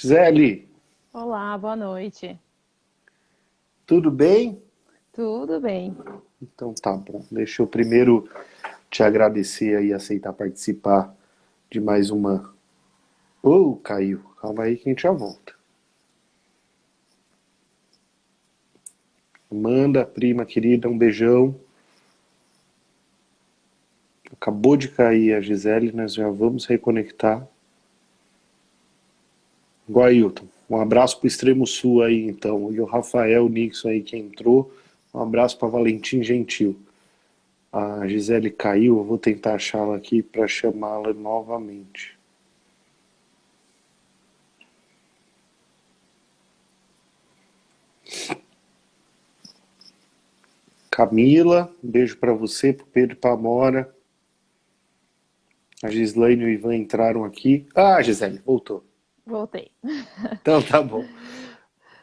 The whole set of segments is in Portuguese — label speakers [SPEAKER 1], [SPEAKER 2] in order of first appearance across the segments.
[SPEAKER 1] Gisele,
[SPEAKER 2] Olá, boa noite.
[SPEAKER 1] tudo bem?
[SPEAKER 2] Tudo bem?
[SPEAKER 1] Então tá bom. Deixa eu primeiro te agradecer aí, aceitar participar de mais uma. Ô, caiu. Calma aí que a gente já volta. Amanda, prima querida, um beijão. Acabou de cair a Gisele, nós já vamos reconectar. Guailton, um abraço pro Extremo Sul aí então. E o Rafael Nixon aí que entrou. Um abraço para Valentim Gentil. A Gisele caiu, eu vou tentar achá-la aqui para chamá-la novamente. Camila, um beijo para você, pro Pedro e pra Amora. A Gislaine e o Ivan entraram aqui. Ah, Gisele, voltou.
[SPEAKER 2] Voltei.
[SPEAKER 1] Então tá bom.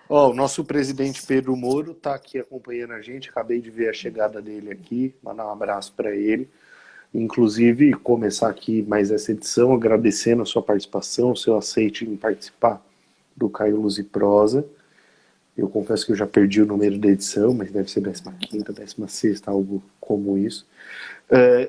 [SPEAKER 1] Ó, o nosso presidente Pedro Moro está aqui acompanhando a gente. Acabei de ver a chegada dele aqui. Mandar um abraço para ele. Inclusive, começar aqui mais essa edição agradecendo a sua participação, o seu aceite em participar do Caio Luz e Prosa. Eu confesso que eu já perdi o número da edição, mas deve ser 15ª, 16ª, algo como isso.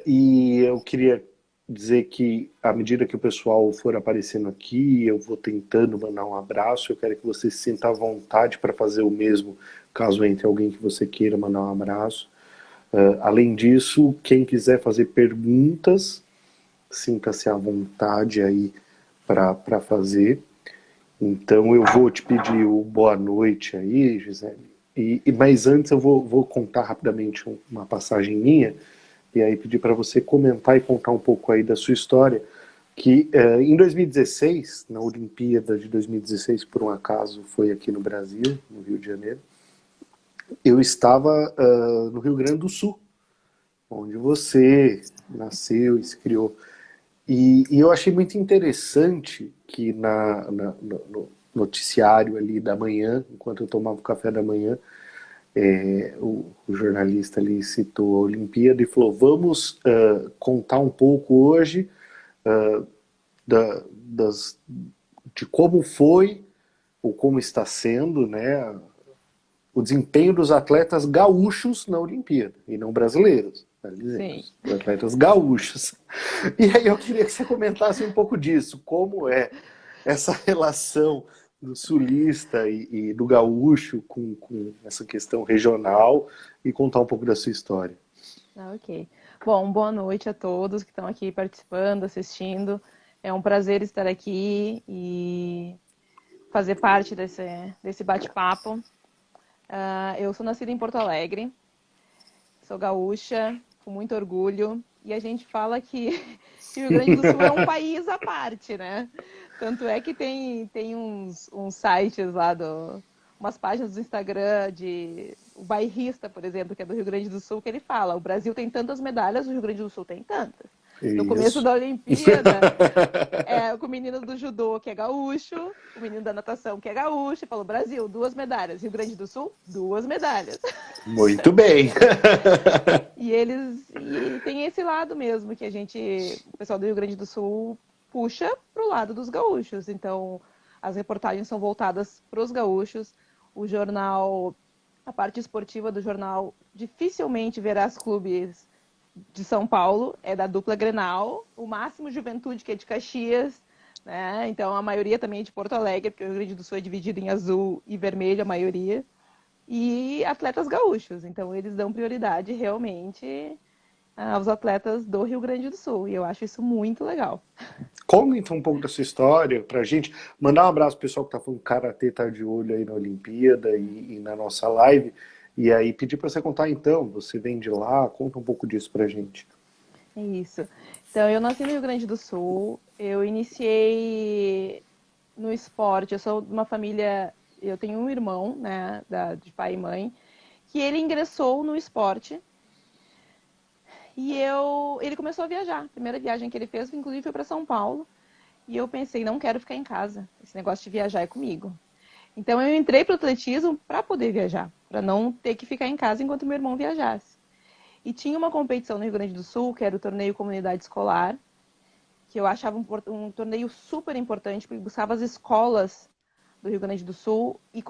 [SPEAKER 1] E eu queria dizer que, à medida que o pessoal for aparecendo aqui, eu vou tentando mandar um abraço. Eu quero que você se sinta à vontade para fazer o mesmo, caso entre alguém que você queira mandar um abraço. Além disso, quem quiser fazer perguntas, sinta-se à vontade aí para fazer. Então eu vou te pedir o boa noite aí, Gisele. Mas antes eu vou contar rapidamente uma passagem minha e aí pedir para você comentar e contar um pouco aí da sua história. Que em 2016, na Olimpíada de 2016, por um acaso foi aqui no Brasil, no Rio de Janeiro, eu estava no Rio Grande do Sul, onde você nasceu e se criou. E eu achei muito interessante que no noticiário ali da manhã, enquanto eu tomava o café da manhã, o jornalista ali citou a Olimpíada e falou: vamos contar um pouco hoje uh, da, das, de como foi ou como está sendo, né, o desempenho dos atletas gaúchos na Olimpíada, e não brasileiros, tá dizendo,
[SPEAKER 2] Sim.
[SPEAKER 1] os atletas gaúchos. E aí eu queria que você comentasse um pouco disso, como é essa relação do sulista e do gaúcho com essa questão regional e contar um pouco da sua história.
[SPEAKER 2] Ok. Bom, boa noite a todos que estão aqui participando, assistindo. É um prazer estar aqui e fazer parte desse bate-papo. Eu sou nascida em Porto Alegre, sou gaúcha, com muito orgulho. E a gente fala que o Rio Grande do Sul é um país à parte, né? Tanto é que tem uns sites lá umas páginas do Instagram de o bairrista, por exemplo, que é do Rio Grande do Sul, que ele fala: o Brasil tem tantas medalhas, o Rio Grande do Sul tem tantas. No começo
[SPEAKER 1] Isso.
[SPEAKER 2] da Olimpíada, com o menino do judô, que é gaúcho, o menino da natação, que é gaúcho, e falou: Brasil, 2 medalhas. Rio Grande do Sul, 2 medalhas.
[SPEAKER 1] Muito bem.
[SPEAKER 2] E tem esse lado mesmo que o pessoal do Rio Grande do Sul puxa pro lado dos gaúchos. Então, as reportagens são voltadas para os gaúchos. O jornal, a parte esportiva do jornal dificilmente verá os clubes de São Paulo, é da dupla Grenal, o máximo Juventude, que é de Caxias, né? Então a maioria também é de Porto Alegre, porque o Rio Grande do Sul é dividido em azul e vermelho, a maioria, e atletas gaúchos. Então eles dão prioridade realmente aos atletas do Rio Grande do Sul, e eu acho isso muito legal.
[SPEAKER 1] Conta então um pouco da sua história pra gente. Mandar um abraço pro pessoal que tá falando que Karatê tá de olho aí na Olimpíada e na nossa live. E aí pedir para você contar então, você vem de lá, conta um pouco disso pra gente.
[SPEAKER 2] É isso. Então eu nasci no Rio Grande do Sul, eu iniciei no esporte, eu sou de uma família, eu tenho um irmão, né, de pai e mãe, que ele ingressou no esporte. Ele começou a viajar. A primeira viagem que ele fez, inclusive, foi para São Paulo. E eu pensei, não quero ficar em casa. Esse negócio de viajar é comigo. Então eu entrei para o atletismo para poder viajar, para não ter que ficar em casa enquanto meu irmão viajasse. E tinha uma competição no Rio Grande do Sul, que era o torneio Comunidade Escolar, que eu achava um torneio super importante, porque buscava as escolas do Rio Grande do Sul, e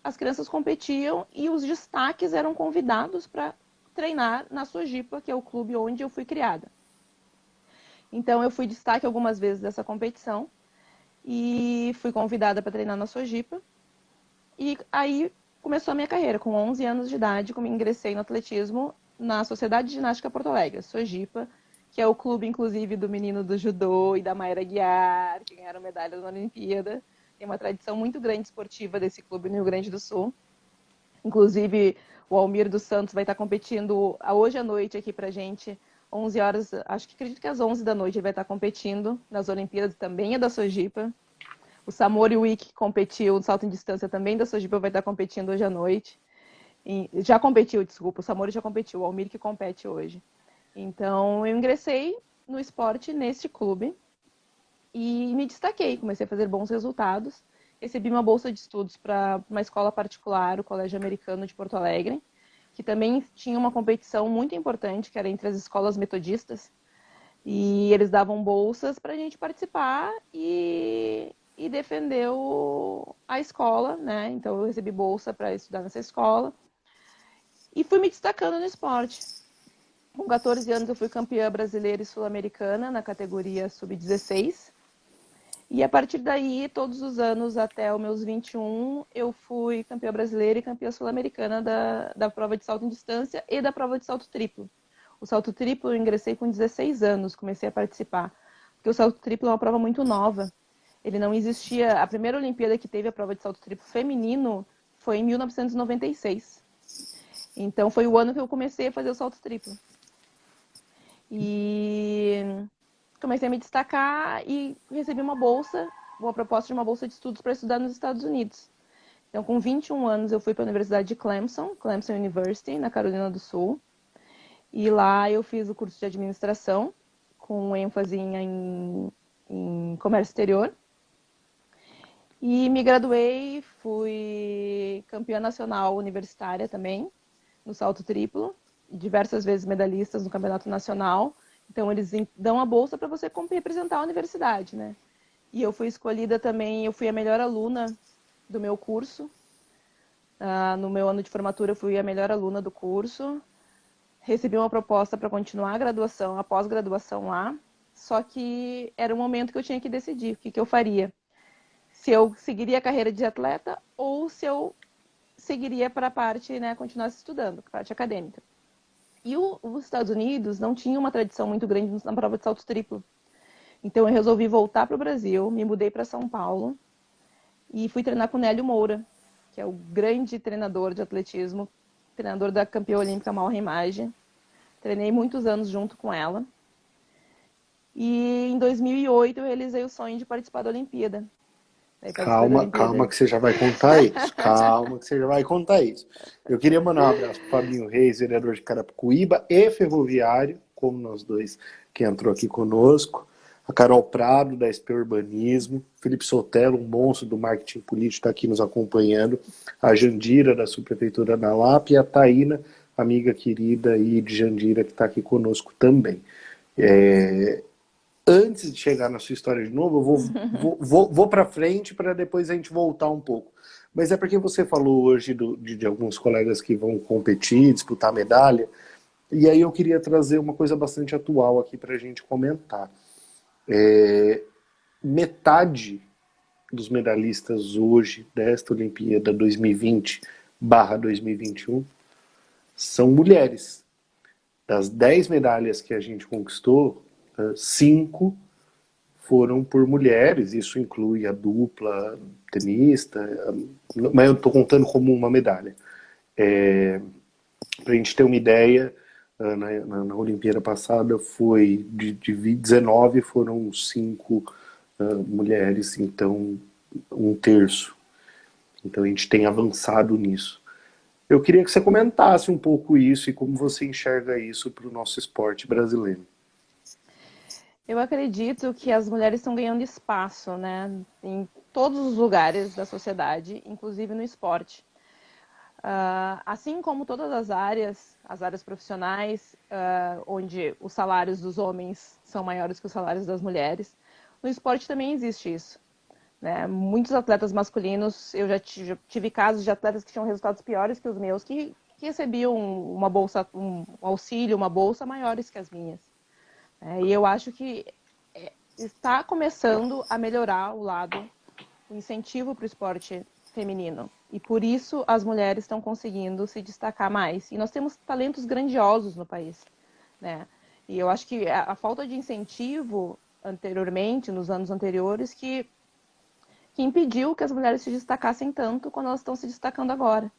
[SPEAKER 2] as crianças competiam e os destaques eram convidados para treinar na Sojipa, que é o clube onde eu fui criada. Então eu fui destaque algumas vezes dessa competição e fui convidada para treinar na Sojipa. E aí começou a minha carreira. Com 11 anos de idade, como ingressei no atletismo na Sociedade de Ginástica Porto Alegre, Sojipa, que é o clube, inclusive, do menino do judô e da Mayra Guiar, que ganharam medalha na Olimpíada. Tem uma tradição muito grande esportiva desse clube no Rio Grande do Sul. Inclusive, o Almir dos Santos vai estar competindo hoje à noite aqui pra gente, 11 horas, acredito que às 11 da noite ele vai estar competindo nas Olimpíadas, também é da Sojipa. O Samori Wick, que competiu no salto em distância também da Sojipa, vai estar competindo hoje à noite. Já competiu, desculpa, o Samori já competiu, o Almir que compete hoje. Então, eu ingressei no esporte neste clube e me destaquei, comecei a fazer bons resultados. Recebi uma bolsa de estudos para uma escola particular, o Colégio Americano de Porto Alegre, que também tinha uma competição muito importante, que era entre as escolas metodistas. E eles davam bolsas para a gente participar e defender a escola, né? Então eu recebi bolsa para estudar nessa escola e fui me destacando no esporte. Com 14 anos eu fui campeã brasileira e sul-americana na categoria sub-16. E a partir daí, todos os anos até os meus 21, eu fui campeã brasileira e campeã sul-americana da prova de salto em distância e da prova de salto triplo. O salto triplo eu ingressei com 16 anos, comecei a participar. Porque o salto triplo é uma prova muito nova. Ele não existia. A primeira Olimpíada que teve a prova de salto triplo feminino foi em 1996. Então foi o ano que eu comecei a fazer o salto triplo. E comecei a me destacar e recebi uma proposta de uma bolsa de estudos para estudar nos Estados Unidos. Então, com 21 anos, eu fui para a Universidade de Clemson University, na Carolina do Sul. E lá eu fiz o curso de administração, com ênfase em comércio exterior. E me graduei, fui campeã nacional universitária também, no salto triplo, diversas vezes medalhistas no campeonato nacional. Então, eles dão a bolsa para você representar a universidade, né? E eu fui escolhida também, eu fui a melhor aluna do meu curso. No meu ano de formatura, eu fui a melhor aluna do curso. Recebi uma proposta para continuar a graduação, a pós-graduação lá. Só que era um momento que eu tinha que decidir o que eu faria. Se eu seguiria a carreira de atleta ou se eu seguiria para a parte, né, continuasse estudando, a parte acadêmica. E os Estados Unidos não tinha uma tradição muito grande na prova de salto triplo. Então eu resolvi voltar para o Brasil, me mudei para São Paulo e fui treinar com o Nélio Moura, que é o grande treinador de atletismo, treinador da campeã olímpica Mauro Imagem. Treinei muitos anos junto com ela. E em 2008 eu realizei o sonho de participar da Olimpíada.
[SPEAKER 1] Calma que você já vai contar isso. Calma que você já vai contar isso. Eu queria mandar um abraço para o Fabinho Reis, vereador de Carapicuíba e ferroviário, como nós dois que entrou aqui conosco. A Carol Prado, da SP Urbanismo. Felipe Sotelo, um monstro do marketing político, está aqui nos acompanhando. A Jandira, da Subprefeitura da Lapa. E a Taína, amiga querida aí de Jandira, que está aqui conosco também. Antes de chegar na sua história de novo, eu vou para frente para depois a gente voltar um pouco. Mas é porque você falou hoje de alguns colegas que vão competir, disputar medalha, e aí eu queria trazer uma coisa bastante atual aqui para a gente comentar. Metade dos medalhistas hoje desta Olimpíada 2020/2021 são mulheres. Das 10 medalhas que a gente conquistou, 5 foram por mulheres, isso inclui a dupla tenista, mas eu estou contando como uma medalha. Para a gente ter uma ideia, na Olimpíada passada foi de 19 foram 5 mulheres, então um terço. Então a gente tem avançado nisso. Eu queria que você comentasse um pouco isso e como você enxerga isso para o nosso esporte brasileiro.
[SPEAKER 2] Eu acredito que as mulheres estão ganhando espaço, né, em todos os lugares da sociedade, inclusive no esporte. Assim como todas as áreas profissionais, onde os salários dos homens são maiores que os salários das mulheres, no esporte também existe isso. né? Muitos atletas masculinos, eu já tive casos de atletas que tinham resultados piores que os meus, que recebiam uma bolsa, um auxílio, uma bolsa maiores que as minhas. E eu acho que está começando a melhorar o incentivo para o esporte feminino. E por isso as mulheres estão conseguindo se destacar mais. E nós temos talentos grandiosos no país, né? E eu acho que a falta de incentivo anteriormente, nos anos anteriores, que impediu que as mulheres se destacassem tanto quando elas estão se destacando agora.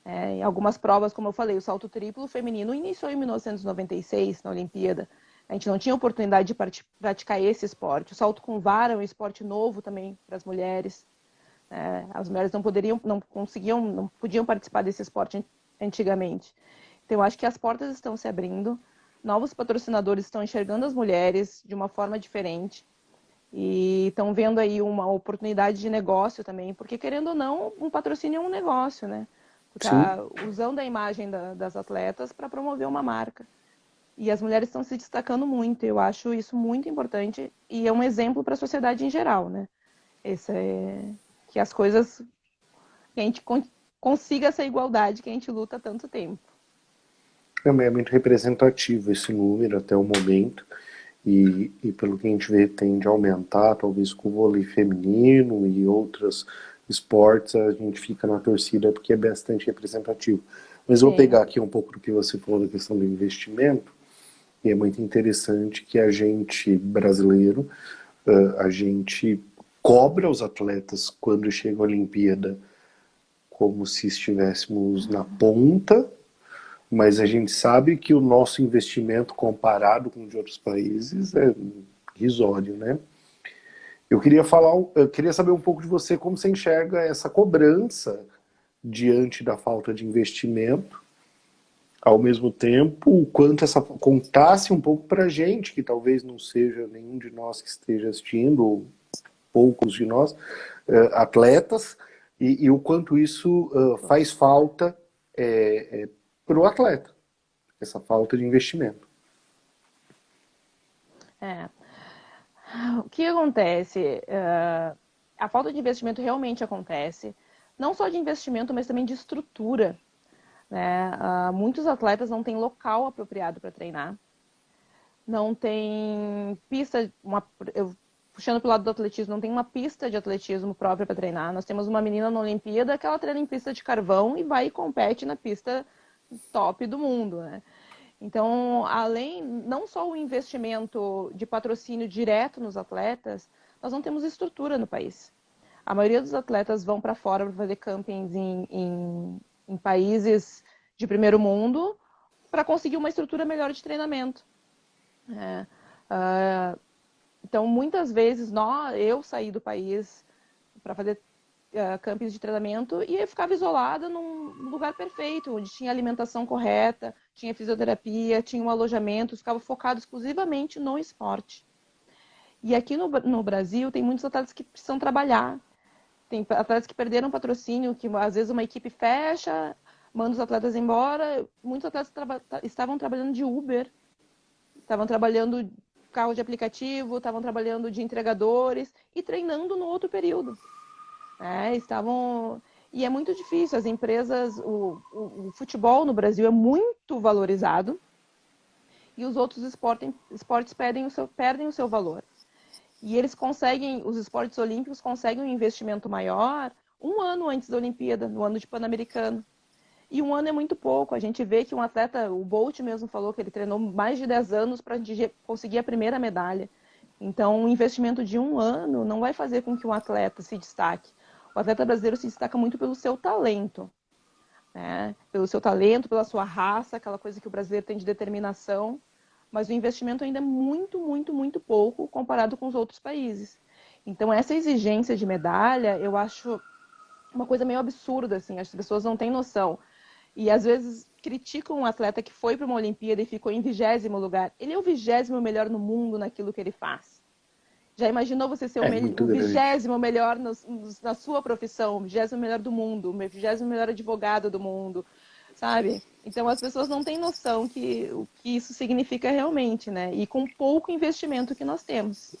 [SPEAKER 2] Em algumas provas, como eu falei, o salto triplo feminino iniciou em 1996, na Olimpíada. A gente não tinha oportunidade de praticar esse esporte. O salto com vara é um esporte novo também para as mulheres. As mulheres não podiam participar desse esporte antigamente. Então, eu acho que as portas estão se abrindo, novos patrocinadores estão enxergando as mulheres de uma forma diferente e estão vendo aí uma oportunidade de negócio também, porque querendo ou não, um patrocínio é um negócio, né? Tá usando a imagem das atletas para promover uma marca. E as mulheres estão se destacando muito. Eu acho isso muito importante e é um exemplo para a sociedade em geral, né? Que as coisas, que a gente consiga essa igualdade que a gente luta há tanto tempo.
[SPEAKER 1] É muito representativo esse número até o momento. E pelo que a gente vê, tende a aumentar, talvez com o vôlei feminino e outros esportes, a gente fica na torcida porque é bastante representativo. Mas eu vou pegar aqui um pouco do que você falou da questão do investimento, e é muito interessante que a gente, brasileiro, a gente cobra os atletas quando chega a Olimpíada como se estivéssemos na ponta, mas a gente sabe que o nosso investimento comparado com o de outros países é irrisório, né? Eu queria saber um pouco de você, como você enxerga essa cobrança diante da falta de investimento, ao mesmo tempo, o quanto contasse um pouco pra gente, que talvez não seja nenhum de nós que esteja assistindo, ou poucos de nós, atletas, e o quanto isso faz falta para o atleta, essa falta de investimento.
[SPEAKER 2] O que acontece? A falta de investimento realmente acontece, não só de investimento, mas também de estrutura, né? Muitos atletas não têm local apropriado para treinar, não tem pista, puxando pelo lado do atletismo, não tem uma pista de atletismo própria para treinar. Nós temos uma menina na Olimpíada que ela treina em pista de carvão e vai e compete na pista top do mundo, né? Então, além, não só o investimento de patrocínio direto nos atletas, nós não temos estrutura no país. A maioria dos atletas vão para fora para fazer campings em países de primeiro mundo para conseguir uma estrutura melhor de treinamento. Então, muitas vezes, eu saí do país para fazer campings de treinamento e eu ficava isolada num lugar perfeito, onde tinha alimentação correta, tinha fisioterapia, tinha um alojamento, ficava focado exclusivamente no esporte. E aqui no Brasil tem muitos atletas que precisam trabalhar, tem atletas que perderam patrocínio, que às vezes uma equipe fecha, manda os atletas embora, muitos atletas estavam trabalhando de Uber, estavam trabalhando carro de aplicativo, estavam trabalhando de entregadores e treinando no outro período. E é muito difícil, as empresas, o futebol no Brasil é muito valorizado e os outros esportes perdem o seu valor. E os esportes olímpicos conseguem um investimento maior um ano antes da Olimpíada, no ano de Pan-Americano. E um ano é muito pouco, a gente vê que um atleta, o Bolt mesmo falou que ele treinou mais de 10 anos para conseguir a primeira medalha. Então, um investimento de um ano não vai fazer com que um atleta se destaque. O atleta brasileiro se destaca muito pelo seu talento, né? Pelo seu talento, pela sua raça, aquela coisa que o brasileiro tem de determinação, mas o investimento ainda é muito, muito, muito pouco comparado com os outros países. Então, essa exigência de medalha, eu acho uma coisa meio absurda, assim, as pessoas não têm noção. E às vezes criticam um atleta que foi para uma Olimpíada e ficou em 20º lugar. Ele é o 20º melhor no mundo naquilo que ele faz. Já imaginou você ser o 20º melhor na sua profissão, o 20º melhor do mundo, o 20º melhor advogado do mundo, sabe? Então as pessoas não têm noção o que isso significa realmente, né? E com pouco investimento que nós temos.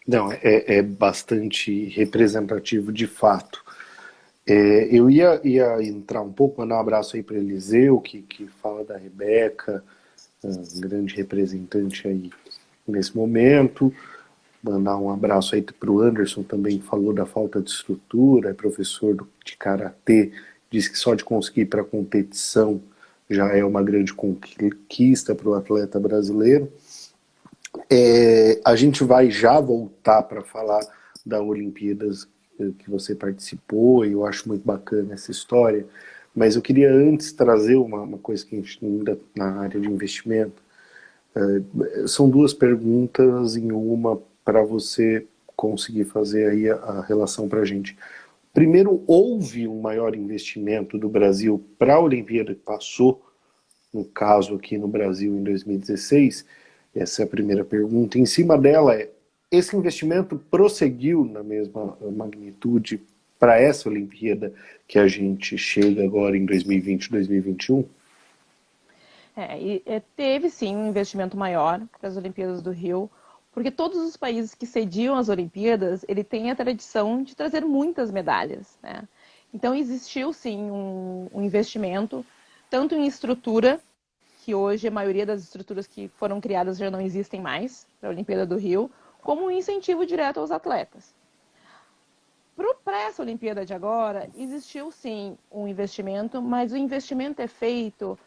[SPEAKER 1] Não, é bastante representativo de fato. Eu ia entrar um pouco, mandar um abraço aí para Eliseu, que fala da Rebeca, um grande representante aí nesse momento. Mandar um abraço aí para o Anderson também, que falou da falta de estrutura, é professor de karatê, diz que só de conseguir ir para a competição já é uma grande conquista para o atleta brasileiro. A gente vai já voltar para falar da Olimpíadas que você participou, e eu acho muito bacana essa história, mas eu queria antes trazer uma coisa que a gente ainda na área de investimento. São duas perguntas em uma para você conseguir fazer aí a relação para a gente. Primeiro, houve um maior investimento do Brasil para a Olimpíada que passou, no caso aqui no Brasil em 2016? Essa é a primeira pergunta. Em cima dela esse investimento prosseguiu na mesma magnitude para essa Olimpíada que a gente chega agora em 2020, 2021?
[SPEAKER 2] Teve sim um investimento maior para as Olimpíadas do Rio, porque todos os países que sediam as Olimpíadas, ele tem a tradição de trazer muitas medalhas, né? Então existiu sim um investimento, tanto em estrutura, que hoje a maioria das estruturas que foram criadas já não existem mais para a Olimpíada do Rio, como um incentivo direto aos atletas. Para essa Olimpíada de agora, existiu sim um investimento, mas o investimento é feito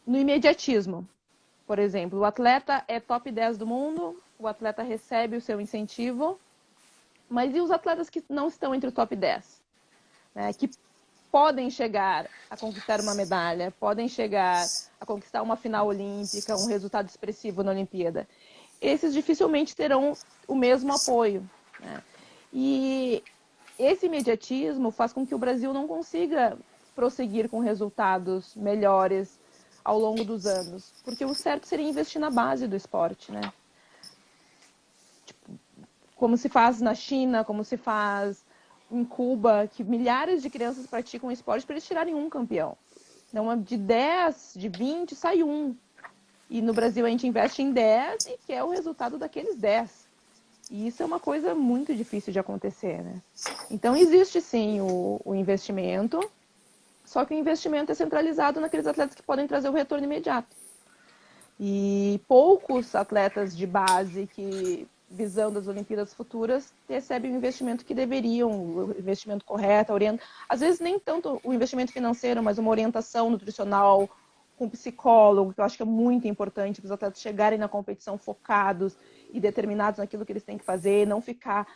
[SPEAKER 2] no imediatismo. Por exemplo, o atleta é top 10 do mundo, o atleta recebe o seu incentivo, mas e os atletas que não estão entre o top 10? Né, que podem chegar a conquistar uma medalha, podem chegar a conquistar uma final olímpica, um resultado expressivo na Olimpíada. Esses dificilmente terão o mesmo apoio, né? E esse imediatismo faz com que o Brasil não consiga prosseguir com resultados melhores ao longo dos anos, porque o certo seria investir na base do esporte, né? Tipo, como se faz na China, como se faz em Cuba, que milhares de crianças praticam esporte para eles tirarem um campeão. Então, de 10, de 20, sai um. E no Brasil a gente investe em 10 e quer o resultado daqueles 10. E isso é uma coisa muito difícil de acontecer, né? Então, existe sim o investimento, só que o investimento é centralizado naqueles atletas que podem trazer o retorno imediato. E poucos atletas de base que, visando as Olimpíadas futuras, recebem o investimento que deveriam, o investimento correto, às vezes nem tanto o investimento financeiro, mas uma orientação nutricional com psicólogo, que eu acho que é muito importante para os atletas chegarem na competição focados e determinados naquilo que eles têm que fazer, não ficar...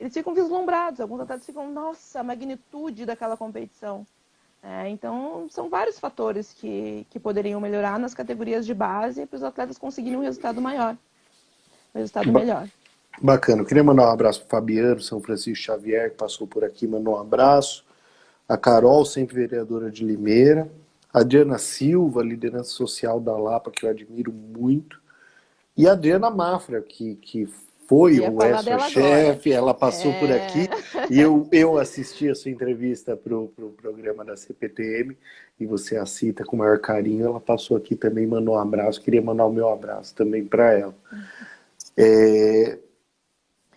[SPEAKER 2] Eles ficam vislumbrados, alguns atletas ficam, nossa, a magnitude daquela competição. Então, são vários fatores que poderiam melhorar nas categorias de base para os atletas conseguirem um resultado maior, um resultado melhor.
[SPEAKER 1] Bacana. Eu queria mandar um abraço para o Fabiano, São Francisco Xavier, que passou por aqui, mandou um abraço. A Carol, sempre vereadora de Limeira. A Adriana Silva, liderança social da Lapa, que eu admiro muito. E a Adriana Mafra, que foi ou é sua chefe, ela passou por aqui, e eu assisti a sua entrevista para o programa da CPTM, e você a cita com o maior carinho. Ela passou aqui também, mandou um abraço, queria mandar o meu abraço também para ela.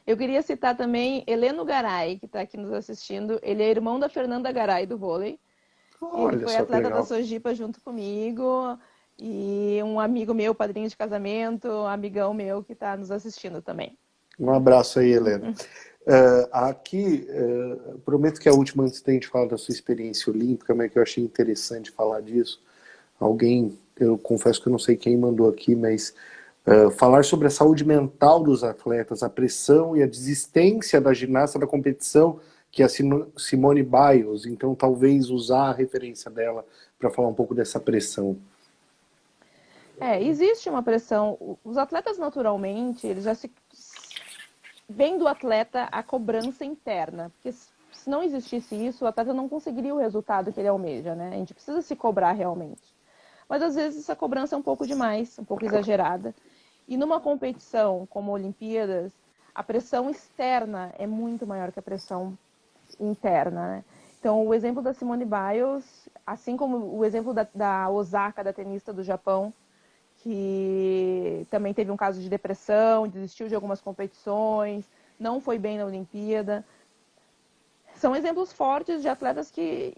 [SPEAKER 2] Eu queria citar também Heleno Garay, que está aqui nos assistindo. Ele é irmão da Fernanda Garay, do vôlei. Ele
[SPEAKER 1] Olha
[SPEAKER 2] foi
[SPEAKER 1] só que
[SPEAKER 2] atleta da
[SPEAKER 1] legal.
[SPEAKER 2] Sojipa junto comigo, e um amigo meu, padrinho de casamento, amigão meu que está nos assistindo também.
[SPEAKER 1] Um abraço aí, Helena. Aqui, prometo que é a última antes da gente falar da sua experiência olímpica, mas que eu achei interessante falar disso. Alguém, eu confesso que eu não sei quem mandou aqui, mas falar sobre a saúde mental dos atletas, a pressão e a desistência da ginasta da competição, que é a Simone Biles. Então, talvez usar a referência dela para falar um pouco dessa pressão.
[SPEAKER 2] Existe uma pressão. Os atletas, naturalmente, eles já se... Vem do atleta a cobrança interna, porque se não existisse isso, o atleta não conseguiria o resultado que ele almeja, né? A gente precisa se cobrar realmente. Mas, às vezes, essa cobrança é um pouco demais, um pouco exagerada. E numa competição como a Olimpíadas, a pressão externa é muito maior que a pressão interna, né? Então, o exemplo da Simone Biles, assim como o exemplo da Osaka, da tenista do Japão, que também teve um caso de depressão, desistiu de algumas competições, não foi bem na Olimpíada. São exemplos fortes de atletas que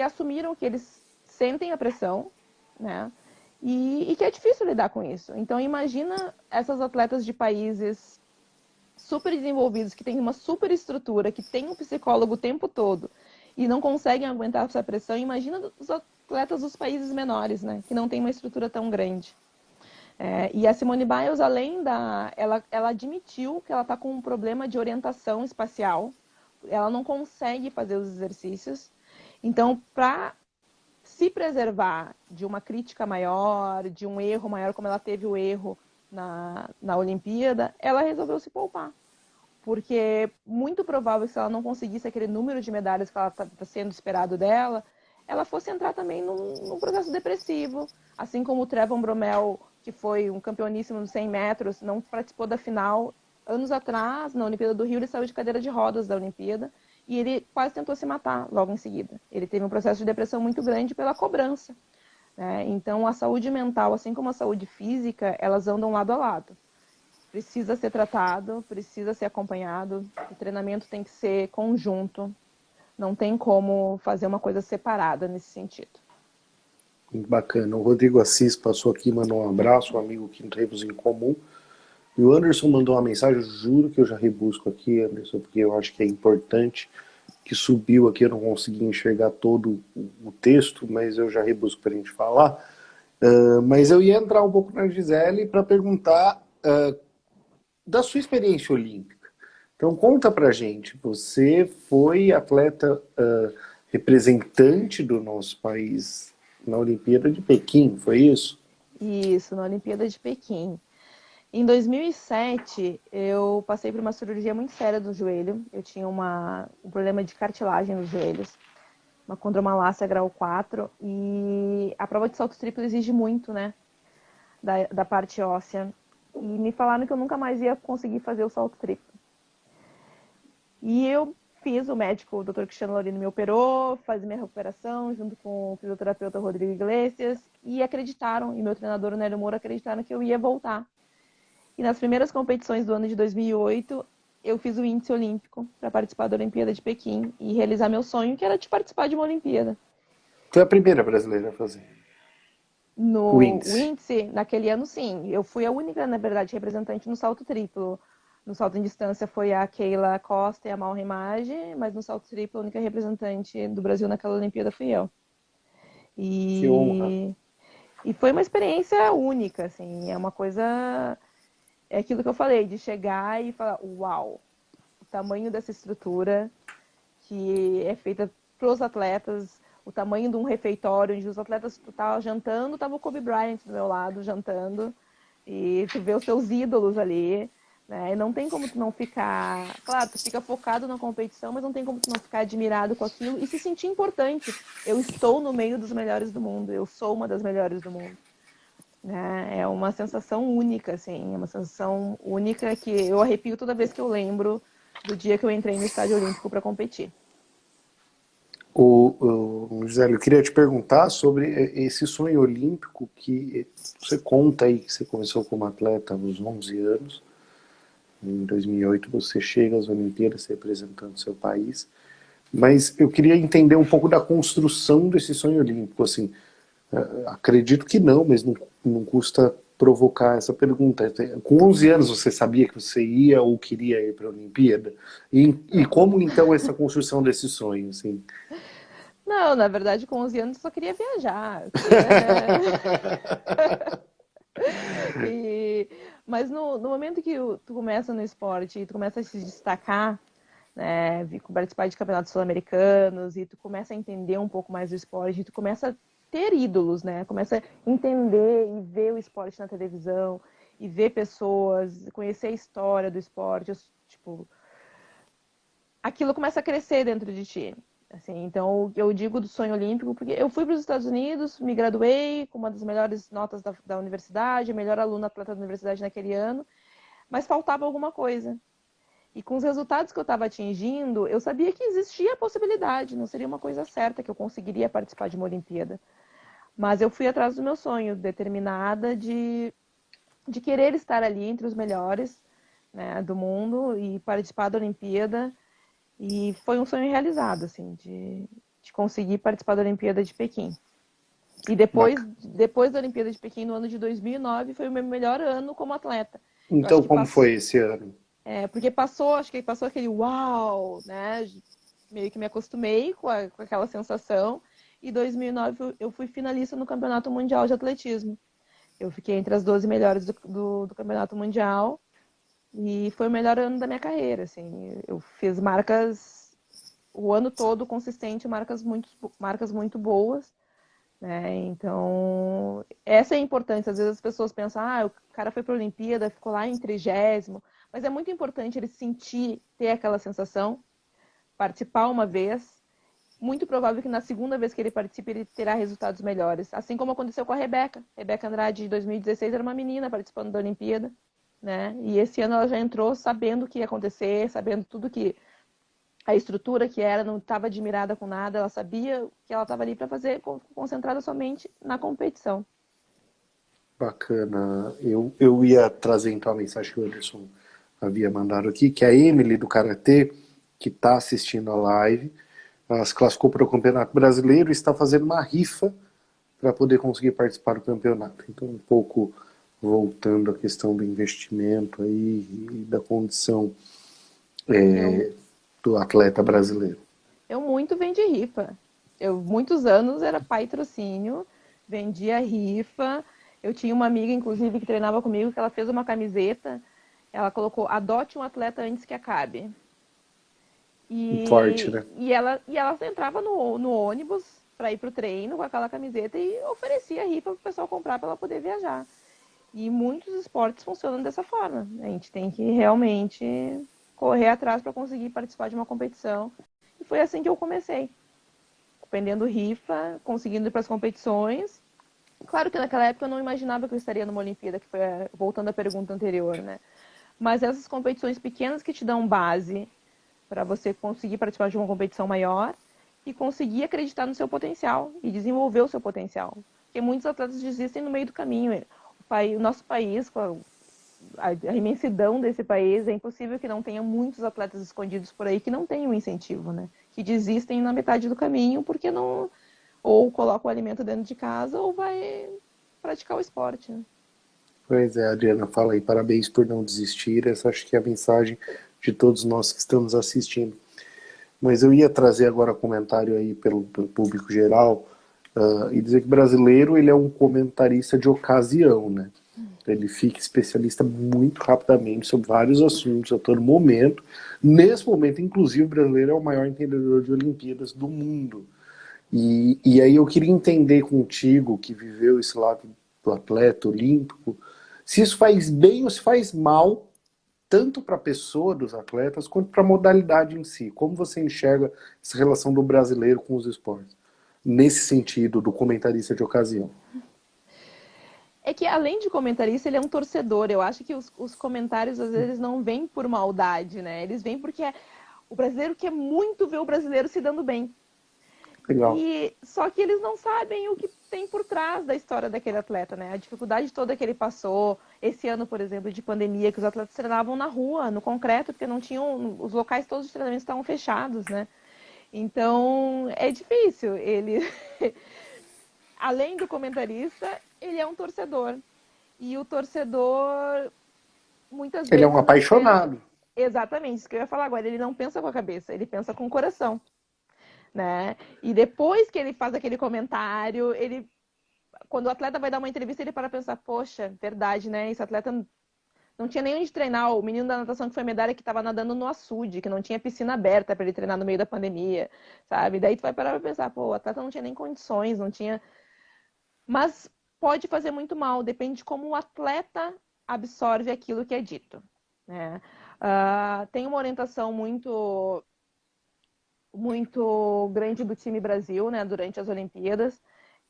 [SPEAKER 2] assumiram que eles sentem a pressão, né? E que é difícil lidar com isso. Então, imagina essas atletas de países super desenvolvidos, que têm uma super estrutura, que têm um psicólogo o tempo todo e não conseguem aguentar essa pressão. Imagina os atletas dos países menores, né? Que não têm uma estrutura tão grande. E a Simone Biles, além da... Ela admitiu que ela está com um problema de orientação espacial. Ela não consegue fazer os exercícios. Então, para se preservar de uma crítica maior, de um erro maior, como ela teve o erro na Olimpíada, ela resolveu se poupar. Porque é muito provável que se ela não conseguisse aquele número de medalhas que ela está sendo esperado dela, ela fosse entrar também num processo depressivo. Assim como o Trevon Bromell, que foi um campeoníssimo nos 100 metros, não participou da final. Anos atrás, na Olimpíada do Rio, ele saiu de cadeira de rodas da Olimpíada e ele quase tentou se matar logo em seguida. Ele teve um processo de depressão muito grande pela cobrança. Então, a saúde mental, assim como a saúde física, elas andam lado a lado. Precisa ser tratado, precisa ser acompanhado, o treinamento tem que ser conjunto, não tem como fazer uma coisa separada nesse sentido.
[SPEAKER 1] Muito bacana. O Rodrigo Assis passou aqui, mandou um abraço, um amigo que temos em comum. E o Anderson mandou uma mensagem, eu juro que eu já rebusco aqui, Anderson, porque eu acho que é importante, que subiu aqui, eu não consegui enxergar todo o texto, mas eu já rebusco para a gente falar. Mas eu ia entrar um pouco na Gisele para perguntar da sua experiência olímpica. Então conta pra gente, você foi atleta representante do nosso país na Olimpíada de Pequim, foi isso?
[SPEAKER 2] Isso, na Olimpíada de Pequim. Em 2007, eu passei por uma cirurgia muito séria do joelho. Eu tinha um problema de cartilagem nos joelhos, uma condromalácia grau 4, e a prova de salto triplo exige muito, né, da parte óssea. E me falaram que eu nunca mais ia conseguir fazer o salto triplo. E eu fiz, o médico, o Dr. Cristiano Lorino me operou, faz minha recuperação junto com o fisioterapeuta Rodrigo Iglesias, e acreditaram, e meu treinador, o Nélio Moura, acreditaram que eu ia voltar. E nas primeiras competições do ano de 2008, eu fiz o índice olímpico para participar da Olimpíada de Pequim e realizar meu sonho, que era de participar de uma Olimpíada.
[SPEAKER 1] Foi a primeira brasileira a fazer o
[SPEAKER 2] No
[SPEAKER 1] índice.
[SPEAKER 2] índice, naquele ano, sim. Eu fui a única, na verdade, representante no salto triplo. No salto em distância foi a Keila Costa e a Mal Remage, mas no salto triplo, a única representante do Brasil naquela Olimpíada fui eu.
[SPEAKER 1] Que honra.
[SPEAKER 2] E foi uma experiência única, assim. É uma coisa... É aquilo que eu falei, de chegar e falar, uau, o tamanho dessa estrutura que é feita para os atletas, o tamanho de um refeitório, onde os atletas estavam jantando, estava o Kobe Bryant do meu lado, jantando, e tu vê os seus ídolos ali, né? E não tem como tu não ficar... Claro, tu fica focado na competição, mas não tem como tu não ficar admirado com aquilo e se sentir importante. Eu estou no meio dos melhores do mundo, eu sou uma das melhores do mundo. É uma sensação única, assim, é uma sensação única que eu arrepio toda vez que eu lembro do dia que eu entrei no Estádio Olímpico para competir.
[SPEAKER 1] Gisele, eu queria te perguntar sobre esse sonho olímpico que você conta aí, que você começou como atleta aos 11 anos, em 2008 você chega às Olimpíadas representando seu país, mas eu queria entender um pouco da construção desse sonho olímpico, assim, acredito que não, mas não custa provocar essa pergunta. Com 11 anos você sabia que você ia ou queria ir para a Olimpíada? E como então essa construção desse sonho, assim?
[SPEAKER 2] Não, na verdade, com 11 anos eu só queria viajar. Eu queria... Mas no momento que tu começa no esporte e tu começa a se destacar, né, participar de campeonatos sul-americanos e tu começa a entender um pouco mais do esporte, e tu começa a ter ídolos, né? Começa a entender e ver o esporte na televisão e ver pessoas, conhecer a história do esporte, tipo, aquilo começa a crescer dentro de ti. Assim, então, eu digo do sonho olímpico porque eu fui para os Estados Unidos, me graduei com uma das melhores notas da universidade, a melhor aluna atleta da universidade naquele ano, mas faltava alguma coisa. E com os resultados que eu estava atingindo, eu sabia que existia a possibilidade, não seria uma coisa certa que eu conseguiria participar de uma Olimpíada. Mas eu fui atrás do meu sonho, determinada de querer estar ali entre os melhores, né, do mundo e participar da Olimpíada. E foi um sonho realizado, assim, de conseguir participar da Olimpíada de Pequim. E
[SPEAKER 1] Bacana.
[SPEAKER 2] depois da Olimpíada de Pequim, no ano de 2009, foi o meu melhor ano como atleta. Eu acho
[SPEAKER 1] Então,
[SPEAKER 2] que
[SPEAKER 1] como foi esse ano?
[SPEAKER 2] porque acho que passou aquele uau, né? Meio que me acostumei com aquela sensação. E em 2009 eu fui finalista no Campeonato Mundial de Atletismo. Eu fiquei entre as 12 melhores do Campeonato Mundial e foi o melhor ano da minha carreira, assim. Eu fiz marcas o ano todo consistente, marcas muito boas, né? Então, essa é importante. Às vezes as pessoas pensam, o cara foi para a Olimpíada, ficou lá em 30º, mas é muito importante ele sentir, ter aquela sensação, participar uma vez. Muito provável que na segunda vez que ele participe, ele terá resultados melhores. Assim como aconteceu com a Rebeca. Rebeca Andrade, de 2016, era uma menina participando da Olimpíada, né? E esse ano ela já entrou sabendo o que ia acontecer, sabendo tudo que a estrutura que era, não estava admirada com nada, ela sabia que ela estava ali para fazer, concentrada somente na competição.
[SPEAKER 1] Bacana. Eu ia trazer então a mensagem que o Anderson havia mandado aqui, que a Emily do Karatê, que está assistindo a live, ela se classificou para o Campeonato Brasileiro e está fazendo uma rifa para poder conseguir participar do campeonato. Então, um pouco voltando à questão do investimento aí e da condição
[SPEAKER 2] Eu,
[SPEAKER 1] do atleta brasileiro.
[SPEAKER 2] eu muito vendi rifa. Eu, muitos anos, era patrocínio, vendia rifa. Eu tinha uma amiga, inclusive, que treinava comigo, que ela fez uma camiseta. Ela colocou, adote um atleta antes que acabe.
[SPEAKER 1] Forte,
[SPEAKER 2] E,
[SPEAKER 1] né?
[SPEAKER 2] e ela entrava no ônibus para ir para o treino com aquela camiseta e oferecia rifa para o pessoal comprar para ela poder viajar. E muitos esportes funcionam dessa forma. A gente tem que realmente correr atrás para conseguir participar de uma competição. E foi assim que eu comecei. Vendendo rifa, conseguindo ir para as competições. Claro que naquela época eu não imaginava que eu estaria numa Olimpíada, que foi voltando à pergunta anterior, né? Mas essas competições pequenas que te dão base para você conseguir participar de uma competição maior e conseguir acreditar no seu potencial e desenvolver o seu potencial. Porque muitos atletas desistem no meio do caminho. O nosso país, com a imensidão desse país, é impossível que não tenha muitos atletas escondidos por aí que não tenham incentivo, né? Que desistem na metade do caminho porque não ou coloca o alimento dentro de casa ou vai praticar o esporte, né?
[SPEAKER 1] Pois é, Adriana, fala aí, parabéns por não desistir. Essa acho que é a mensagem de todos nós que estamos assistindo. Mas eu ia trazer agora comentário aí pelo público geral e dizer que brasileiro ele é um comentarista de ocasião, né? Ele fica especialista muito rapidamente sobre vários assuntos a todo momento. Nesse momento, inclusive, o brasileiro é o maior entendedor de Olimpíadas do mundo. E aí eu queria entender contigo, que viveu esse lado do atleta olímpico, se isso faz bem ou se faz mal, tanto para a pessoa dos atletas, quanto para a modalidade em si. Como você enxerga essa relação do brasileiro com os esportes? Nesse sentido, do comentarista de ocasião.
[SPEAKER 2] É que além de comentarista, ele é um torcedor. Eu acho que os comentários às vezes não vêm por maldade, né? Eles vêm porque o brasileiro quer muito ver o brasileiro se dando bem.
[SPEAKER 1] Legal.
[SPEAKER 2] E só que eles não sabem o que tem por trás da história daquele atleta, né? A dificuldade toda que ele passou. Esse ano, por exemplo, de pandemia, que os atletas treinavam na rua, no concreto, porque não tinham, os locais todos de treinamento estavam fechados, né? Então, é difícil. Ele, além do comentarista, ele é um torcedor. E o torcedor, muitas
[SPEAKER 1] Ele é um
[SPEAKER 2] vezes, não pensa.
[SPEAKER 1] apaixonado.
[SPEAKER 2] Exatamente, isso que eu ia falar agora. Ele não pensa com a cabeça, ele pensa com o coração, né? E depois que ele faz aquele comentário, quando o atleta vai dar uma entrevista, ele para pensar, poxa, verdade, né? Esse atleta não tinha nem onde treinar. O menino da natação que foi medalha que estava nadando no açude, que não tinha piscina aberta para ele treinar no meio da pandemia, sabe? Daí tu vai parar pra pensar, pô, o atleta não tinha nem condições, não tinha. Mas pode fazer muito mal, depende de como o atleta absorve aquilo que é dito, né? Tem uma orientação muito grande do time Brasil, né, durante as Olimpíadas,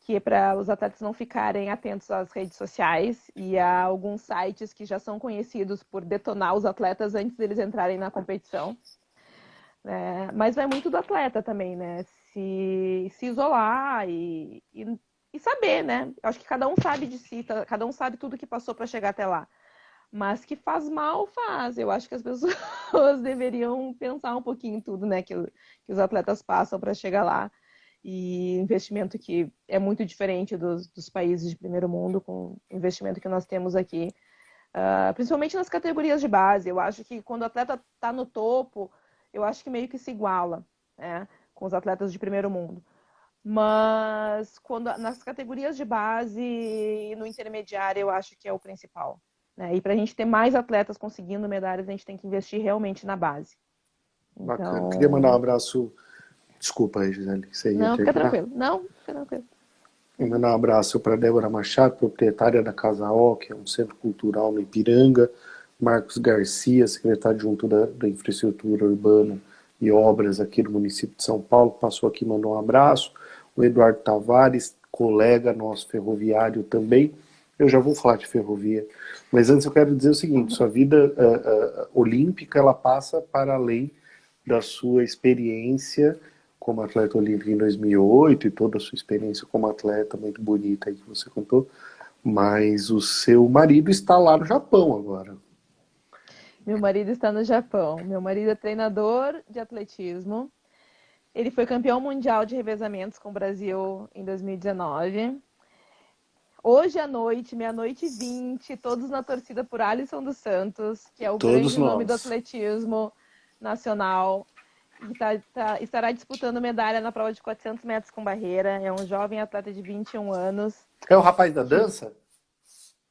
[SPEAKER 2] que é para os atletas não ficarem atentos às redes sociais e a alguns sites que já são conhecidos por detonar os atletas antes deles entrarem na competição. Mas vai muito do atleta também, né? Se isolar e e saber, né? Eu acho que cada um sabe de si, cada um sabe tudo que passou para chegar até lá. Mas que faz mal, faz. Eu acho que as pessoas deveriam pensar um pouquinho em tudo, né? Que os atletas passam para chegar lá. E investimento que é muito diferente dos países de primeiro mundo, com o investimento que nós temos aqui. Principalmente nas categorias de base. Eu acho que quando o atleta está no topo, eu acho que meio que se iguala, né, com os atletas de primeiro mundo. Mas nas categorias de base e no intermediário, eu acho que é o principal. Né? E para a gente ter mais atletas conseguindo medalhas, a gente tem que investir realmente na base.
[SPEAKER 1] Bacana.
[SPEAKER 2] Então...
[SPEAKER 1] Queria mandar um abraço. Desculpa aí, Gisele, você ia
[SPEAKER 2] Não, fica
[SPEAKER 1] terminar?
[SPEAKER 2] tranquilo. Não, fica tranquilo.
[SPEAKER 1] Queria mandar um abraço para Débora Machado, proprietária da Casa O, que é um centro cultural no Ipiranga. Marcos Garcia, secretário adjunto da Infraestrutura Urbana e Obras aqui do município de São Paulo, passou aqui e mandou um abraço. O Eduardo Tavares, colega nosso ferroviário também. Eu já vou falar de ferrovia, mas antes eu quero dizer o seguinte: sua vida olímpica, ela passa para além da sua experiência como atleta olímpico em 2008 e toda a sua experiência como atleta muito bonita aí que você contou, mas o seu marido está lá no Japão agora.
[SPEAKER 2] Meu marido está no Japão. Meu marido é treinador de atletismo. Ele foi campeão mundial de revezamentos com o Brasil em 2019. Hoje à noite, meia-noite e 20, todos na torcida por Alisson dos Santos, que é o
[SPEAKER 1] Todos
[SPEAKER 2] grande nome do
[SPEAKER 1] nós.
[SPEAKER 2] atletismo nacional. E estará disputando medalha na prova de 400 metros com barreira. É um jovem atleta de 21 anos.
[SPEAKER 1] É o rapaz da dança?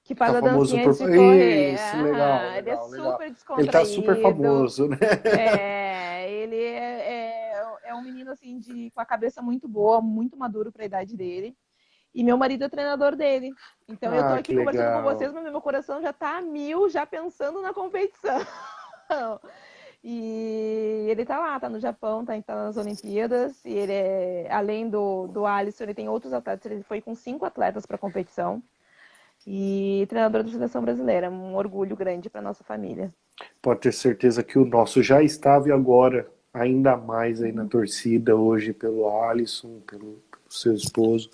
[SPEAKER 2] Que faz
[SPEAKER 1] Tá
[SPEAKER 2] a
[SPEAKER 1] famoso
[SPEAKER 2] dancinha
[SPEAKER 1] por...
[SPEAKER 2] antes de correr.
[SPEAKER 1] Isso, legal,
[SPEAKER 2] Ele é
[SPEAKER 1] legal, legal.
[SPEAKER 2] super
[SPEAKER 1] Ele tá super
[SPEAKER 2] descontraído.
[SPEAKER 1] famoso, né?
[SPEAKER 2] Ele é um menino assim com a cabeça muito boa, muito maduro para a idade dele. E meu marido é treinador dele. Então eu tô
[SPEAKER 1] Ah, que
[SPEAKER 2] aqui conversando com vocês,
[SPEAKER 1] legal.
[SPEAKER 2] mas meu coração já tá a mil, já pensando na competição. E ele tá lá, tá no Japão, tá nas Olimpíadas. E ele além do Alisson, ele tem outros atletas. Ele foi com 5 atletas para a competição. E treinador da seleção brasileira. Um orgulho grande para nossa família.
[SPEAKER 1] Pode ter certeza que o nosso já estava e agora ainda mais aí na torcida hoje pelo Alisson, pelo seu esposo.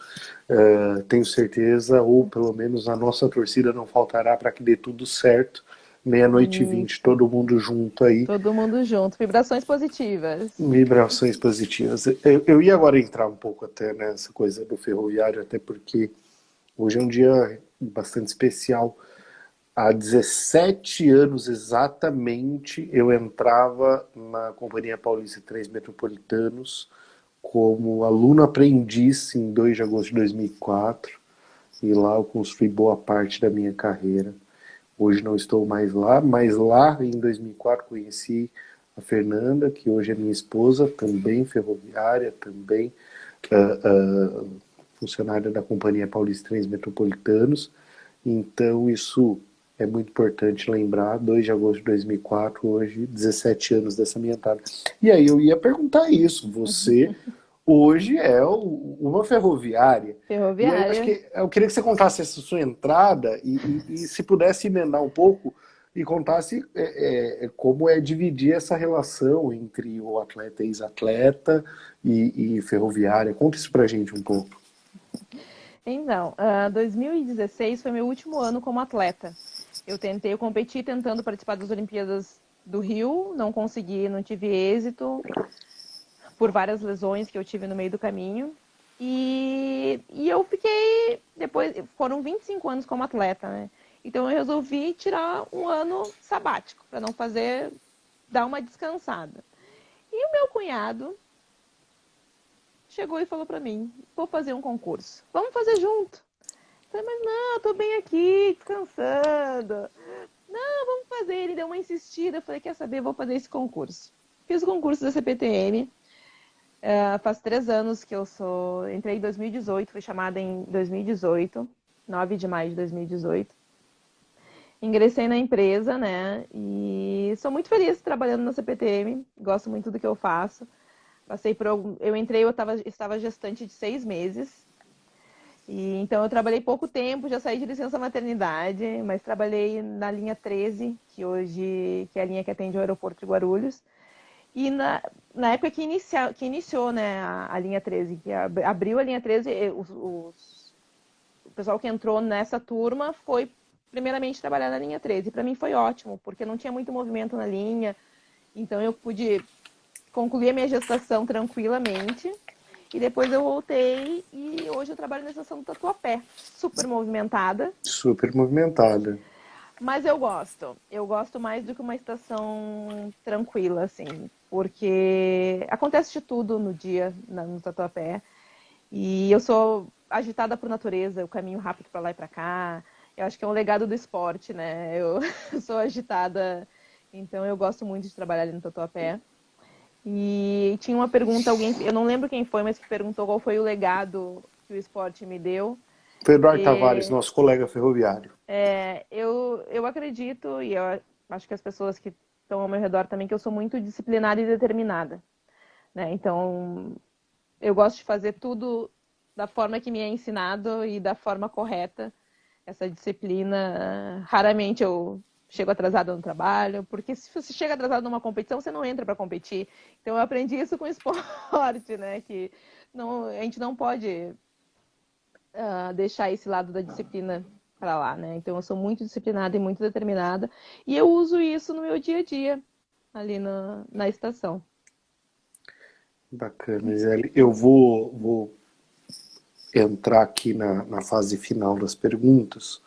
[SPEAKER 1] Tenho certeza, ou pelo menos a nossa torcida não faltará para que dê tudo certo. Meia-noite e 20, todo mundo junto aí.
[SPEAKER 2] Todo mundo junto. Vibrações positivas.
[SPEAKER 1] Vibrações positivas. Eu ia agora entrar um pouco até nessa coisa do ferroviário, até porque hoje é um dia bastante especial. Há 17 anos exatamente eu entrava na Companhia Paulista de Trens Metropolitanos como aluno aprendiz em 2 de agosto de 2004 e lá eu construí boa parte da minha carreira. Hoje não estou mais lá, mas lá em 2004 conheci a Fernanda, que hoje é minha esposa, também ferroviária, também funcionária da Companhia Paulista de Trens Metropolitanos. Então isso é muito importante lembrar, 2 de agosto de 2004, hoje 17 anos dessa minha entrada. E aí eu ia perguntar isso, você hoje é uma ferroviária. E aí
[SPEAKER 2] Ferroviária.
[SPEAKER 1] eu queria que você contasse essa sua entrada e se pudesse emendar um pouco e contasse como é dividir essa relação entre o atleta e ex-atleta e ferroviária. Conta isso pra gente um pouco.
[SPEAKER 2] Então, 2016 foi meu último ano como atleta. Eu competi tentando participar das Olimpíadas do Rio, não consegui, não tive êxito, por várias lesões que eu tive no meio do caminho. E eu fiquei, depois, foram 25 anos como atleta, né? Então eu resolvi tirar um ano sabático, para não dar uma descansada. E o meu cunhado chegou e falou para mim, vou fazer um concurso, vamos fazer junto. Eu falei, mas não, eu tô bem aqui, descansando. Não, vamos fazer. Ele deu uma insistida, eu falei, quer saber, vou fazer esse concurso. Fiz o concurso da CPTM, faz 3 anos que eu entrei em 2018, fui chamada em 2018, 9 de maio de 2018. Ingressei na empresa, né, e sou muito feliz trabalhando na CPTM, gosto muito do que eu faço. Eu entrei, estava gestante de 6 meses, e então eu trabalhei pouco tempo, já saí de licença maternidade, mas trabalhei na linha 13, que é a linha que atende o aeroporto de Guarulhos. E na época que iniciou, né, a linha 13, que abriu a linha 13, o pessoal que entrou nessa turma foi primeiramente trabalhar na linha 13. E para mim foi ótimo, porque não tinha muito movimento na linha, então eu pude concluir a minha gestação tranquilamente. E depois eu voltei e hoje eu trabalho na estação do Tatuapé, super movimentada.
[SPEAKER 1] Super movimentada.
[SPEAKER 2] Mas eu gosto. Eu gosto mais do que uma estação tranquila, assim. Porque acontece de tudo no dia no Tatuapé. E eu sou agitada por natureza, eu caminho rápido para lá e para cá. Eu acho que é um legado do esporte, né? Eu sou agitada, então eu gosto muito de trabalhar ali no Tatuapé. E tinha uma pergunta, alguém, eu não lembro quem foi, mas que perguntou qual foi o legado que o esporte me deu.
[SPEAKER 1] Foi Eduardo Tavares, nosso colega ferroviário.
[SPEAKER 2] Eu acredito, e eu acho que as pessoas que estão ao meu redor também, que eu sou muito disciplinada e determinada, né? Então, eu gosto de fazer tudo da forma que me é ensinado e da forma correta. Essa disciplina, raramente eu chego atrasada no trabalho, porque se você chega atrasado numa competição, você não entra para competir. Então, eu aprendi isso com o esporte, né? Que não, a gente não pode deixar esse lado da disciplina para lá, né? Então eu sou muito disciplinada e muito determinada e eu uso isso no meu dia a dia ali na estação.
[SPEAKER 1] Bacana, Gisele. Eu vou entrar aqui na fase final das perguntas.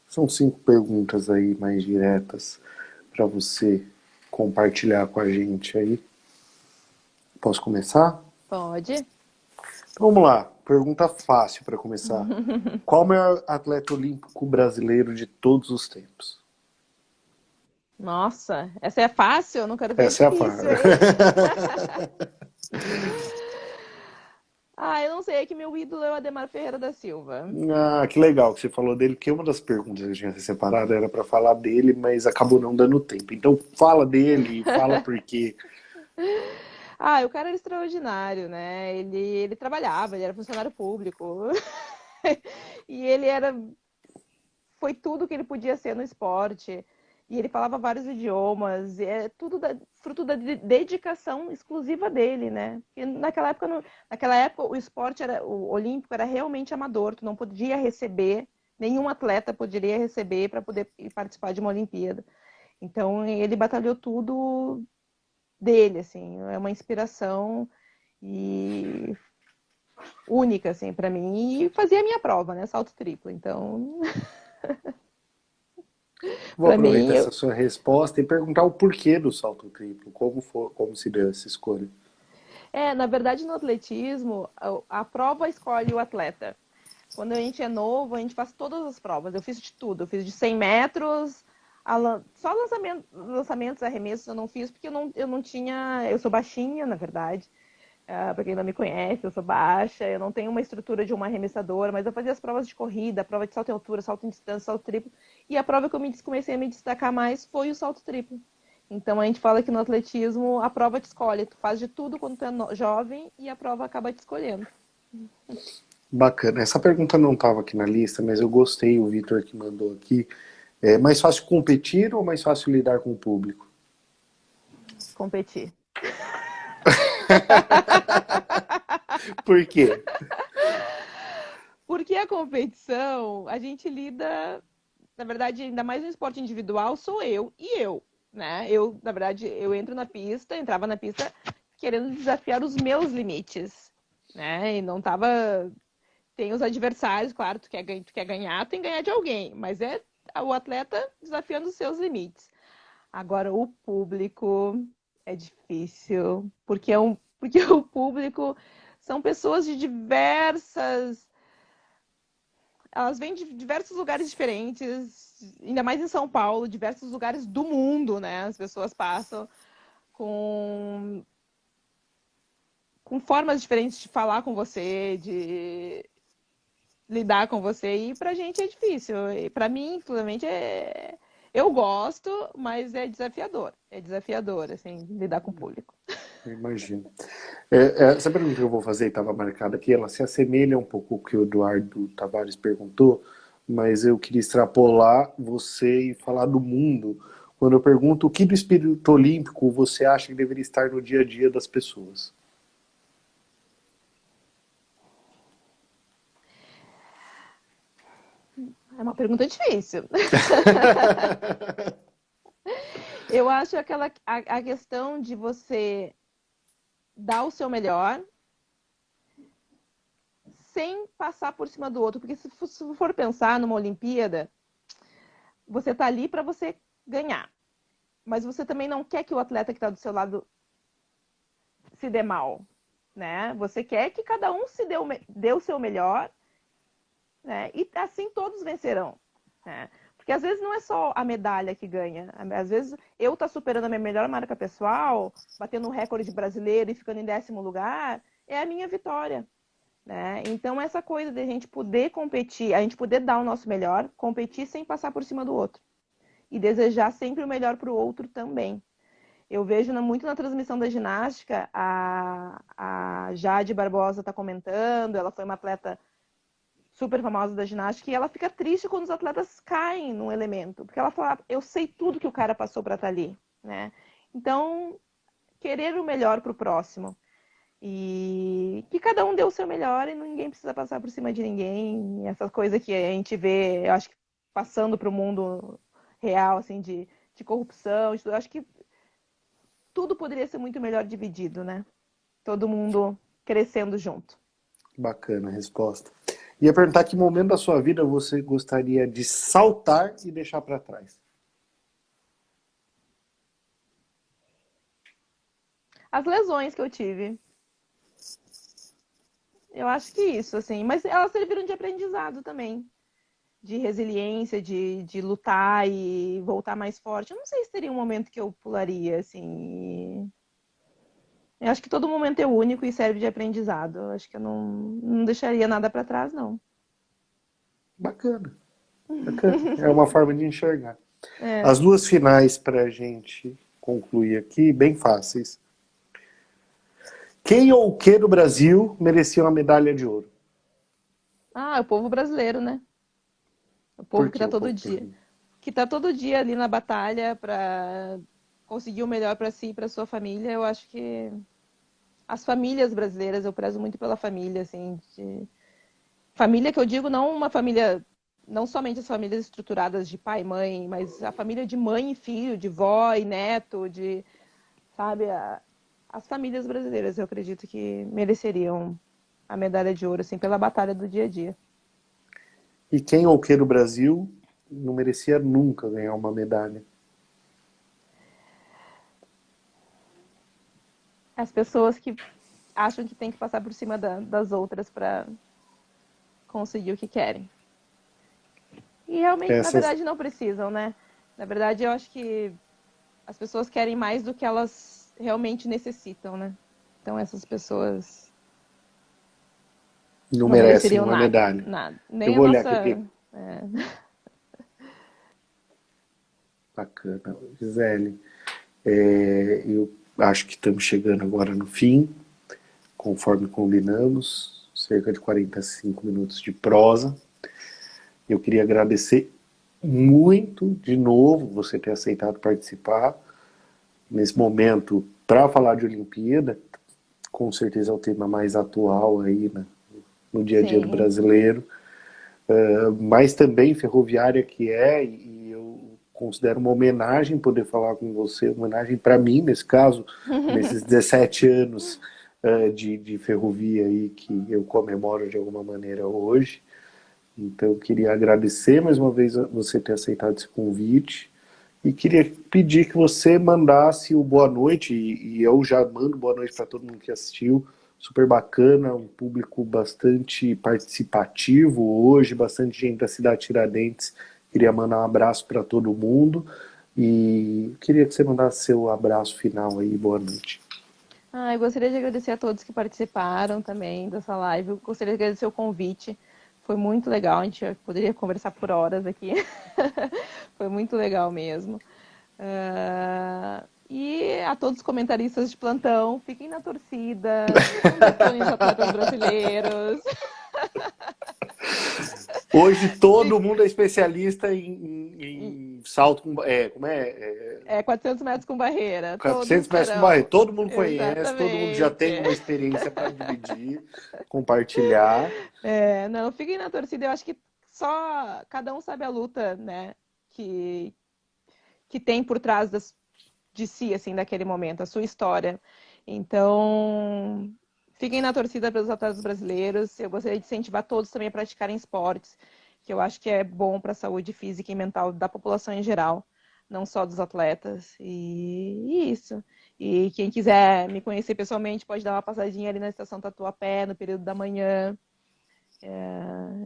[SPEAKER 1] São 5 perguntas aí mais diretas para você compartilhar com a gente aí. Posso começar?
[SPEAKER 2] Pode?
[SPEAKER 1] Então, vamos lá. Pergunta fácil para começar. Qual o maior atleta olímpico brasileiro de todos os tempos?
[SPEAKER 2] Nossa, essa é fácil? Eu não quero ver
[SPEAKER 1] Essa é a
[SPEAKER 2] difícil,
[SPEAKER 1] par.
[SPEAKER 2] hein? Eu não sei, é que meu ídolo é o Ademar Ferreira da Silva.
[SPEAKER 1] Ah, que legal que você falou dele, porque uma das perguntas que eu tinha separado era para falar dele, mas acabou não dando tempo. Então fala dele, fala por quê.
[SPEAKER 2] O cara era extraordinário, né? Ele trabalhava, ele era funcionário público. E ele foi tudo que ele podia ser no esporte. E ele falava vários idiomas, é tudo fruto da dedicação exclusiva dele, né? Porque naquela época o esporte o olímpico era realmente amador, tu não podia receber, nenhum atleta poderia receber para poder participar de uma Olimpíada. Então ele batalhou tudo dele, assim, é uma inspiração e única, assim, para mim. E fazia a minha prova, né? Salto triplo. Então,
[SPEAKER 1] Vou
[SPEAKER 2] para
[SPEAKER 1] aproveitar
[SPEAKER 2] mim,
[SPEAKER 1] essa sua resposta e perguntar o porquê do salto triplo, como se deu essa escolha.
[SPEAKER 2] na verdade, no atletismo, a prova escolhe o atleta. Quando a gente é novo, a gente faz todas as provas. Eu fiz de tudo. Eu fiz de 100 metros, só lançamentos, arremessos eu não fiz, porque eu não tinha... Eu sou baixinha, na verdade. Para quem não me conhece, eu sou baixa, eu não tenho uma estrutura de uma arremessadora, mas eu fazia as provas de corrida, prova de salto em altura, salto em distância, salto triplo. E a prova que eu comecei a me destacar mais foi o salto triplo. Então a gente fala que no atletismo a prova te escolhe. Tu faz de tudo quando tu é jovem e a prova acaba te escolhendo.
[SPEAKER 1] Bacana. Essa pergunta não estava aqui na lista, mas eu gostei, o Vitor que mandou aqui. É mais fácil competir ou mais fácil lidar com o público?
[SPEAKER 2] Competir.
[SPEAKER 1] Por quê?
[SPEAKER 2] Porque a competição, a gente lida, na verdade, ainda mais no esporte individual, sou eu e eu, né? Na verdade, eu entrava na pista querendo desafiar os meus limites, né? E não tava... Tem os adversários, claro, tu quer ganhar, tem que ganhar de alguém, mas é o atleta desafiando os seus limites. Agora, o público é difícil, porque o público são pessoas de diversas... Elas vêm de diversos lugares diferentes, ainda mais em São Paulo, diversos lugares do mundo, né? As pessoas passam com, com formas diferentes de falar com você, de lidar com você, e pra gente é difícil. E pra mim, inclusive, eu gosto, mas é desafiador, assim, lidar com o público.
[SPEAKER 1] Imagino. Essa pergunta que eu vou fazer estava marcada aqui, ela se assemelha um pouco ao que o Eduardo Tavares perguntou, mas eu queria extrapolar você e falar do mundo. Quando eu pergunto o que do espírito olímpico você acha que deveria estar no dia a dia das pessoas?
[SPEAKER 2] É uma pergunta difícil. Eu acho a questão de você dar o seu melhor sem passar por cima do outro. Porque se for pensar numa Olimpíada, você tá ali para você ganhar. Mas você também não quer que o atleta que está do seu lado se dê mal, né? Você quer que cada um dê o seu melhor, né? E assim todos vencerão, né? Porque às vezes não é só a medalha que ganha. Às vezes eu tá superando a minha melhor marca pessoal, batendo um recorde brasileiro e ficando em 10º lugar, é a minha vitória, né? Então essa coisa de a gente poder competir, a gente poder dar o nosso melhor, competir sem passar por cima do outro. E desejar sempre o melhor para o outro também. Eu vejo muito na transmissão da ginástica, a Jade Barbosa está comentando, ela foi uma atleta super famosa da ginástica, e ela fica triste quando os atletas caem num elemento, porque ela fala, eu sei tudo que o cara passou para estar ali, né? Então, querer o melhor para o próximo. E que cada um dê o seu melhor e ninguém precisa passar por cima de ninguém. Essas coisas que a gente vê, eu acho que passando para o mundo real, assim, de corrupção, eu acho que tudo poderia ser muito melhor dividido, né? Todo mundo crescendo junto.
[SPEAKER 1] Bacana a resposta. Ia perguntar que momento da sua vida você gostaria de saltar e deixar para trás.
[SPEAKER 2] As lesões que eu tive. Eu acho que isso, assim. Mas elas serviram de aprendizado também. De resiliência, de lutar e voltar mais forte. Eu não sei se teria um momento que eu pularia, assim. Eu acho que todo momento é único e serve de aprendizado. Eu acho que eu não deixaria nada para trás, não.
[SPEAKER 1] Bacana. Bacana. É uma forma de enxergar.
[SPEAKER 2] É.
[SPEAKER 1] As duas finais para a gente concluir aqui, bem fáceis. Quem ou o que do Brasil merecia uma medalha de ouro?
[SPEAKER 2] Ah, o povo brasileiro, né? O povo que tá todo dia. Que tá todo dia ali na batalha para conseguir o melhor para si e para sua família. Eu acho que as famílias brasileiras, eu prezo muito pela família, assim, família que eu digo não uma família, não somente as famílias estruturadas de pai e mãe, mas a família de mãe e filho, de vó e neto, sabe, as famílias brasileiras, eu acredito que mereceriam a medalha de ouro, assim, pela batalha do dia a dia.
[SPEAKER 1] E quem ou o que do Brasil não merecia nunca ganhar uma medalha?
[SPEAKER 2] As pessoas que acham que tem que passar por cima das outras para conseguir o que querem. E realmente, na verdade, não precisam, né? Na verdade, eu acho que as pessoas querem mais do que elas realmente necessitam, né? Então essas pessoas
[SPEAKER 1] não merecem uma
[SPEAKER 2] nada,
[SPEAKER 1] medalha.
[SPEAKER 2] Nada. Nem
[SPEAKER 1] eu vou olhar aqui. Bacana. Gisele, eu acho que estamos chegando agora no fim, conforme combinamos, cerca de 45 minutos de prosa. Eu queria agradecer muito, de novo, você ter aceitado participar nesse momento para falar de Olimpíada. Com certeza é o tema mais atual aí, né, no dia a dia do brasileiro, mas também ferroviária que é, e eu considero uma homenagem poder falar com você, uma homenagem para mim, nesse caso, nesses 17 anos de ferrovia aí que eu comemoro de alguma maneira hoje. Então eu queria agradecer mais uma vez a você ter aceitado esse convite e queria pedir que você mandasse o boa noite, e eu já mando boa noite para todo mundo que assistiu. Super bacana, um público bastante participativo hoje, bastante gente da cidade de Tiradentes. Queria mandar um abraço para todo mundo e queria que você mandasse seu abraço final aí, boa noite.
[SPEAKER 2] Eu gostaria de agradecer a todos que participaram também dessa live. Eu gostaria de agradecer o convite. Foi muito legal, a gente poderia conversar por horas aqui. Foi muito legal mesmo. E a todos os comentaristas de plantão, fiquem na torcida, não destonem os atletas brasileiros.
[SPEAKER 1] Hoje todo mundo é especialista em salto com... como é?
[SPEAKER 2] 400 metros com barreira.
[SPEAKER 1] 400 metros com barreira. Todo mundo conhece,
[SPEAKER 2] Exatamente.
[SPEAKER 1] todo mundo já tem uma experiência para dividir, compartilhar.
[SPEAKER 2] Não, fiquem na torcida. Eu acho que só cada um sabe a luta, né, que tem por trás de si, assim, daquele momento, a sua história. Então, fiquem na torcida pelos atletas brasileiros. Eu gostaria de incentivar todos também a praticarem esportes, que eu acho que é bom para a saúde física e mental da população em geral, não só dos atletas. E isso. E quem quiser me conhecer pessoalmente pode dar uma passadinha ali na Estação Tatuapé, no período da manhã.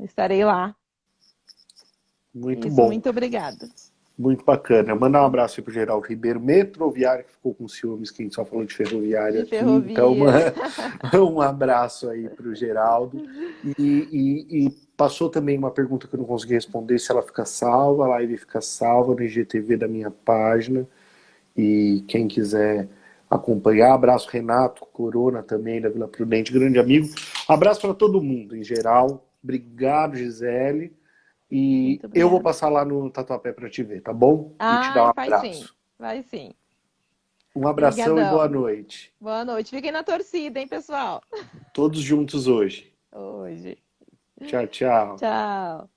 [SPEAKER 2] Estarei lá.
[SPEAKER 1] Muito
[SPEAKER 2] Isso,
[SPEAKER 1] bom.
[SPEAKER 2] muito obrigada.
[SPEAKER 1] Muito bacana. Mandar um abraço aí pro Geraldo Ribeiro, metroviário, que ficou com ciúmes, que a gente só falou de ferroviária
[SPEAKER 2] De
[SPEAKER 1] aqui. Então,
[SPEAKER 2] ferrovias.
[SPEAKER 1] um abraço aí pro Geraldo. E passou também uma pergunta que eu não consegui responder, se ela fica salva, a live fica salva no IGTV da minha página. E quem quiser acompanhar, abraço Renato Corona também, da Vila Prudente, grande amigo. Abraço para todo mundo, em geral. Obrigado, Gisele. E
[SPEAKER 2] Muito
[SPEAKER 1] eu vou
[SPEAKER 2] obrigada.
[SPEAKER 1] passar lá no Tatuapé para te ver, tá bom? E te dar um
[SPEAKER 2] Ai, vai sim.
[SPEAKER 1] abraço.
[SPEAKER 2] Vai sim.
[SPEAKER 1] Um abração e boa
[SPEAKER 2] Obrigadão.
[SPEAKER 1] noite.
[SPEAKER 2] Boa noite. Fiquem na torcida, hein, pessoal?
[SPEAKER 1] Todos juntos hoje.
[SPEAKER 2] Hoje.
[SPEAKER 1] Tchau, tchau.
[SPEAKER 2] Tchau.